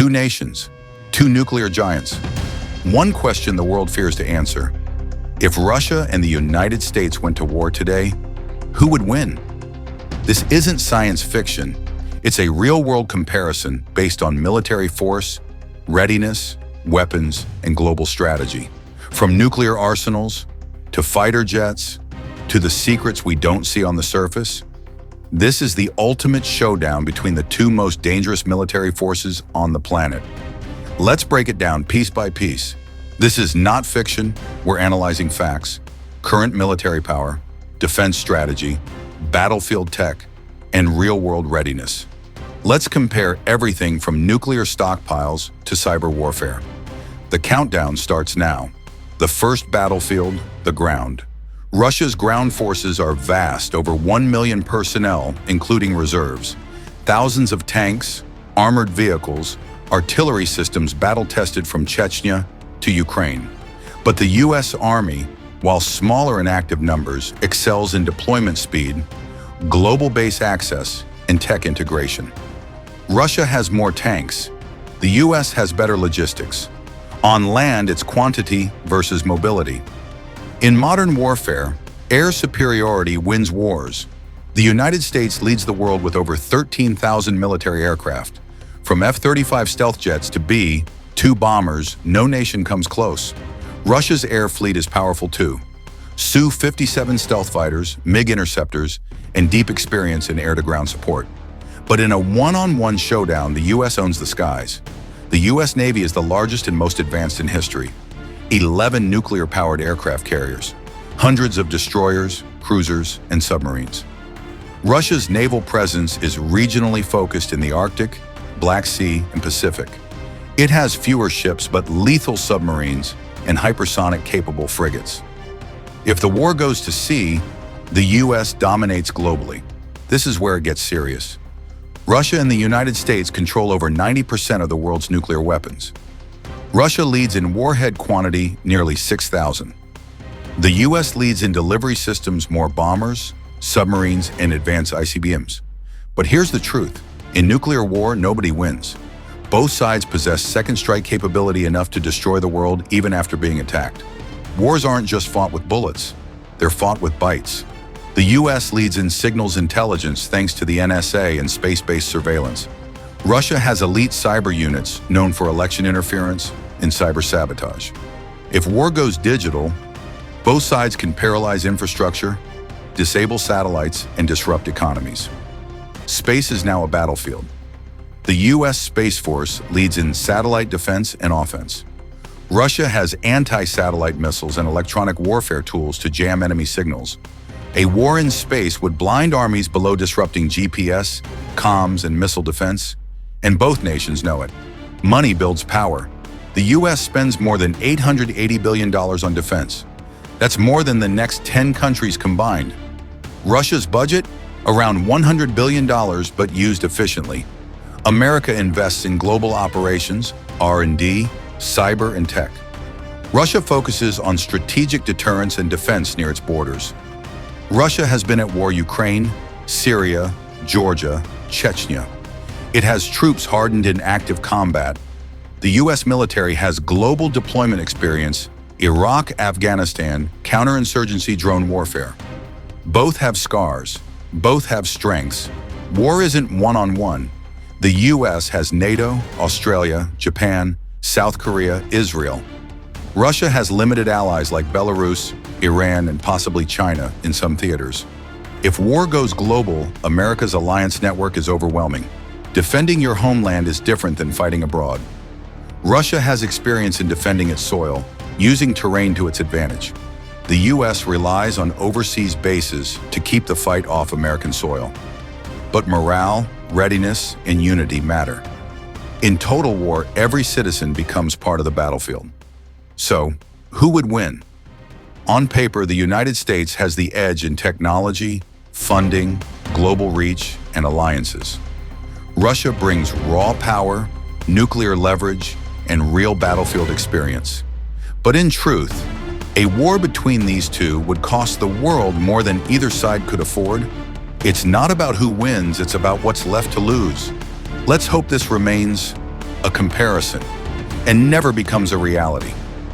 Two nations, two nuclear giants. One question the world fears to answer. If Russia and the United States went to war today, who would win? This isn't science fiction. It's a real-world comparison based on military force, readiness, weapons, and global strategy. From nuclear arsenals, to fighter jets, to the secrets we don't see on the surface, this is the ultimate showdown between the two most dangerous military forces on the planet. Let's break it down piece by piece. This is not fiction. We're analyzing facts, current military power, defense strategy, battlefield tech, and real-world readiness. Let's compare everything from nuclear stockpiles to cyber warfare. The countdown starts now. The first battlefield, the ground. Russia's ground forces are vast, over 1 million personnel, including reserves. Thousands of tanks, armored vehicles, artillery systems battle-tested from Chechnya to Ukraine. But the U.S. Army, while smaller in active numbers, excels in deployment speed, global base access, and tech integration. Russia has more tanks. The U.S. has better logistics. On land, it's quantity versus mobility. In modern warfare, air superiority wins wars. The United States leads the world with over 13,000 military aircraft. From F-35 stealth jets to B-2 bombers, no nation comes close. Russia's air fleet is powerful too. Su-57 stealth fighters, MiG interceptors, and deep experience in air-to-ground support. But in a one-on-one showdown, the U.S. owns the skies. The U.S. Navy is the largest and most advanced in history. 11 nuclear-powered aircraft carriers, hundreds of destroyers, cruisers, and submarines. Russia's naval presence is regionally focused in the Arctic, Black Sea, and Pacific. It has fewer ships but lethal submarines and hypersonic-capable frigates. If the war goes to sea, the U.S. dominates globally. This is where it gets serious. Russia and the United States control over 90% of the world's nuclear weapons. Russia leads in warhead quantity, nearly 6,000. The U.S. leads in delivery systems, more bombers, submarines, and advanced ICBMs. But here's the truth. In nuclear war, nobody wins. Both sides possess second strike capability enough to destroy the world even after being attacked. Wars aren't just fought with bullets. They're fought with bites. The U.S. leads in signals intelligence thanks to the NSA and space-based surveillance. Russia has elite cyber units known for election interference and cyber sabotage. If war goes digital, both sides can paralyze infrastructure, disable satellites, and disrupt economies. Space is now a battlefield. The U.S. Space Force leads in satellite defense and offense. Russia has anti-satellite missiles and electronic warfare tools to jam enemy signals. A war in space would blind armies below, disrupting GPS, comms, and missile defense, and both nations know it. Money builds power. The U.S. spends more than $880 billion on defense. That's more than the next 10 countries combined. Russia's budget? Around $100 billion, but used efficiently. America invests in global operations, R&D, cyber, and tech. Russia focuses on strategic deterrence and defense near its borders. Russia has been at war Ukraine, Syria, Georgia, Chechnya. It has troops hardened in active combat. The U.S. military has global deployment experience, Iraq, Afghanistan, counterinsurgency, drone warfare. Both have scars. Both have strengths. War isn't one-on-one. The U.S. has NATO, Australia, Japan, South Korea, Israel. Russia has limited allies like Belarus, Iran, and possibly China in some theaters. If war goes global, America's alliance network is overwhelming. Defending your homeland is different than fighting abroad. Russia has experience in defending its soil, using terrain to its advantage. The U.S. relies on overseas bases to keep the fight off American soil. But morale, readiness, and unity matter. In total war, every citizen becomes part of the battlefield. So, who would win? On paper, the United States has the edge in technology, funding, global reach, and alliances. Russia brings raw power, nuclear leverage, and real battlefield experience. But in truth, a war between these two would cost the world more than either side could afford. It's not about who wins, it's about what's left to lose. Let's hope this remains a comparison, and never becomes a reality.